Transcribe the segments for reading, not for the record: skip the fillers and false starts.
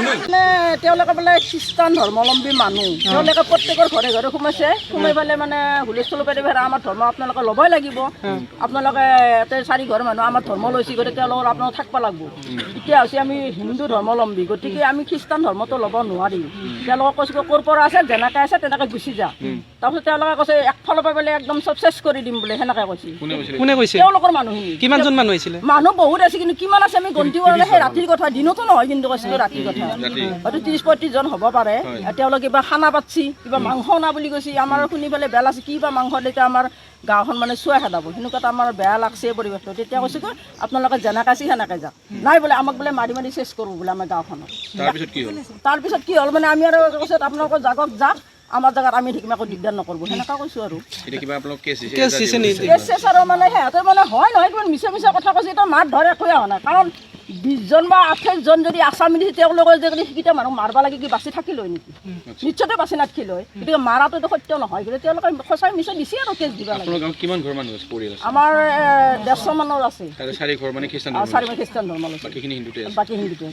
মানে তেওঁলোকে বোলে খ্ৰীষ্টান ধৰ্মাৱলম্বী মানুহ তেওঁলোকে প্ৰত্যেকৰ ঘৰে ঘৰে সোমাইছে সোমাই পেলাই মানে হুলস্থুল কৰি পেলাই আমাৰ ধৰ্ম আপোনালোকে ল'বই লাগিব আপোনালোকে ইয়াতে 4 ঘৰ মানুহ আমাৰ ধৰ্ম লৈছে গতিকে তেওঁলোকৰ আপোনালোক থাকিব লাগিব এতিয়া হৈছে আমি হিন্দু ধৰ্মাৱলম্বী গতিকে আমি খ্ৰীষ্টান ধৰ্মটো ল'ব নোৱাৰিম তেওঁলোকক কৈছোঁ ক'ৰ পৰা আছে যেনেকৈ আছে তেনেকৈ গুচি যা তাৰপিছত তেওঁলোকে কৈছে একফালৰ পৰা বোলে একদম চব চেছ কৰি দিম বোলে সেনেকৈ কৈছে কোনে কৈছে তেওঁলোকৰ মানুহখিনি কিমানজন মানুহ আহিছিলে মানুহ বহুত আছে কিন্তু কিমান আছে আমি গন্তি কৰা নাই সেই ৰাতিৰ কথা দিনতো নহয় কিন্তু কৈছিলোঁ ৰাতিৰ কথা হয়তো 30-35 জন হ'ব পাৰে তেওঁলোকে কিবা খানা পাতছি কিবা মাংস অনা বুলি কৈছে আমাৰ শুনি পেলাই বেয়া লাগছে কিবা মাংস তেতিয়া আমাৰ গাঁওখন মানে চুৱাই খেদাব সেনেকুৱাত আমাৰ বেয়া লাগছে পৰিৱেশটো তেতিয়া কৈছোঁ কি আপোনালোকে যেনেকৈ আছে সেনেকৈ যাওক নাই বোলে আমাক বোলে মাৰি মাৰি চেছ কৰোঁ বোলে আমাৰ গাঁওখনত তাৰপিছত কি হ'ল মানে আমি আৰু কৈছোঁ আপোনালোকৰ জাগক যাক আমাৰ জেগাত আমি থাকিম একো দিগদাৰ নকৰিব সেনেকুৱা কৈছোঁ আৰু কেছ চেছ আৰু মানে সিহঁতে মানে হয় নহয় কিমান মিছা মিছা কথা কৈছে এতিয়া মাত ধৰে একোৱে হোৱা নাই কাৰণ 20 জন বা 28 জন যদি আছামী দিছে তেওঁলোকৰ যদি সেইকেইটা মানুহ মাৰিব লাগে কি বাচি থাকিল হয় নেকি নিশ্চয়তে বাচি নাথাকিল হয় গতিকে মাৰাটোতো সত্য নহয় গতিকে তেওঁলোকে সঁচাই মিছা দিছে আৰু কেছ দিব লাগে আমাৰ 150 মানৰ আছে 4 খ্ৰীষ্টান ধৰ্ম বাকী হিন্দুতে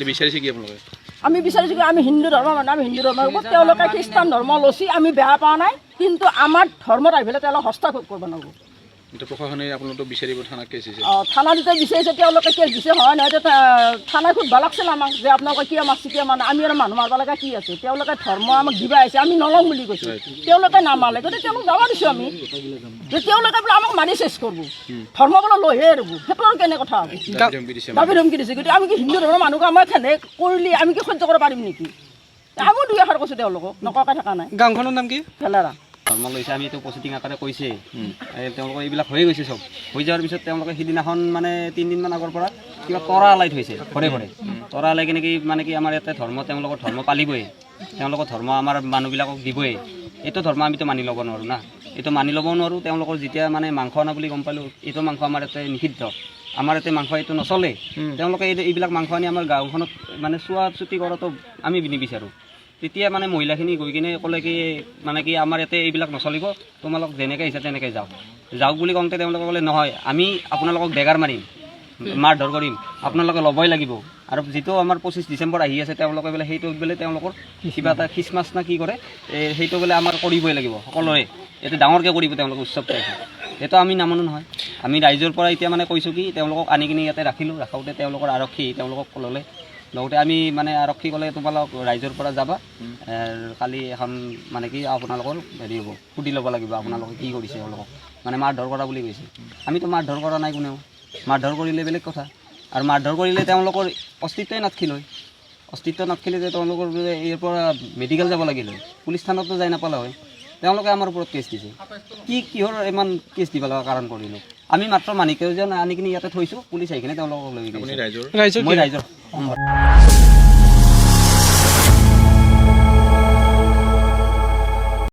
আমি বিচাৰিছোঁ কি আমি হিন্দু ধৰ্ম মানুহ আমি হিন্দু ধৰ্মৰ ওপৰত তেওঁলোকে খ্ৰীষ্টান ধৰ্ম লৈছে আমি বেয়া পোৱা নাই কিন্তু আমাৰ ধৰ্মত আহি পেলাই তেওঁলোকে হস্তক্ষেপ কৰিব নোৱাৰিব থানা যেতিয়া বিচাৰিছে তেওঁলোকে কেছ দিছে হয় নহয় থানাই সুধিব লাগিছিল আমাক যে আপোনালোকে কিয় মাৰছি কিয় মানে আমি আৰু মানুহ মাৰিব লগা কি আছে তেওঁলোকে ধৰ্ম আমাক দিবা আহিছে আমি নলওঁ বুলি কৈছোঁ তেওঁলোকে নামালে গতিকে তেওঁলোক যাব দিছোঁ আমি যে তেওঁলোকে বোলে আমাক মাৰি চেছ কৰিব ধৰ্ম বোলে লৈহে এৰিব সেইটো আৰু কেনে কথা হ'ব দাবী ধমকি দিছে গতিকে আমি কি হিন্দু ধৰ্মৰ মানুহক আমাৰ খেনে কৰিলে আমি কি সহ্য কৰিব পাৰিম নেকি আমিও 2 এষাৰ কৈছোঁ তেওঁলোকক নকৱাকৈ থকা নাই গাঁওখনৰ নাম কি ফেলেৰা ধৰ্ম লৈছে আমি এইটো প্ৰচিডিং আকাৰে কৈছে তেওঁলোকৰ এইবিলাক হৈয়ে গৈছে চব হৈ যোৱাৰ পিছত তেওঁলোকে সিদিনাখন মানে 3 দিনমান আগৰ পৰা কিবা তৰা আলাই থৈছে ঘৰে ঘৰে তৰা আলাই কেনেকৈ মানে কি আমাৰ ইয়াতে ধৰ্ম তেওঁলোকৰ ধৰ্ম পালিবই তেওঁলোকৰ ধৰ্ম আমাৰ মানুহবিলাকক দিবই এইটো ধৰ্ম আমিতো মানি ল'ব নোৱাৰোঁ না এইটো মানি ল'ব নোৱাৰোঁ তেওঁলোকৰ যেতিয়া মানে মাংস অনা বুলি গম পালোঁ এইটো মাংস আমাৰ ইয়াতে নিষিদ্ধ আমাৰ ইয়াতে মাংস এইটো নচলে তেওঁলোকে এইবিলাক মাংস আনি আমাৰ গাঁওখনত মানে চোৱা চুটি কৰাটো আমি নিবিচাৰোঁ তেতিয়া মানে মহিলাখিনি গৈ কিনে ক'লে কি মানে কি আমাৰ ইয়াতে এইবিলাক নচলিব তোমালোক যেনেকৈ আহিছে তেনেকৈ যাওক বুলি কওঁতে তেওঁলোকে ক'লে নহয় আমি আপোনালোকক বেগাৰ মাৰিম মাৰ ধৰ কৰিম আপোনালোকে ল'বই লাগিব আৰু যিটো আমাৰ 25 ডিচেম্বৰ আহি আছে তেওঁলোকে বোলে সেইটো বোলে তেওঁলোকৰ কিবা এটা খ্ৰীষ্টমাছ না কি কৰে সেইটো বোলে আমাৰ কৰিবই লাগিব সকলোৰে এইটো ডাঙৰকৈ কৰিব তেওঁলোকে উৎসৱটো এইটো আমি নামানো নহয় আমি ৰাইজৰ পৰা এতিয়া মানে কৈছোঁ কি তেওঁলোকক আনি কিনি ইয়াতে ৰাখিলোঁ ৰাখোঁতে তেওঁলোকৰ আৰক্ষী তেওঁলোকক ল'লে লগতে আমি মানে আৰক্ষী ক'লে তোমালোক ৰাইজৰ পৰা যাবা কালি এখন মানে কি আপোনালোকৰ হেৰি হ'ব সুধি ল'ব লাগিব আপোনালোকে কি কৰিছে তেওঁলোকক মানে মাৰধৰ কৰা বুলি কৈছে আমিতো মাৰধৰ কৰা নাই কোনেও মাৰধৰ কৰিলে বেলেগ কথা আৰু মাৰধৰ কৰিলে তেওঁলোকৰ অস্তিত্বই নাথাকিল হয় অস্তিত্ব নাথাকিলে যে তেওঁলোকৰ ইয়াৰ পৰা মেডিকেল যাব লাগিল হয় পুলিচ থানাতো যাই নাপালে হয় তেওঁলোকে আমাৰ ওপৰত কেছ দিছে কিহৰ ইমান কেছ দিব লগা কাৰণ কৰিলোঁ আমি মাত্ৰ মানিকেও যেন আনি কিনি ইয়াতে থৈছোঁ পুলিচ আহি কিনে তেওঁলোকক লৈ গৈছে মই ৰাইজৰ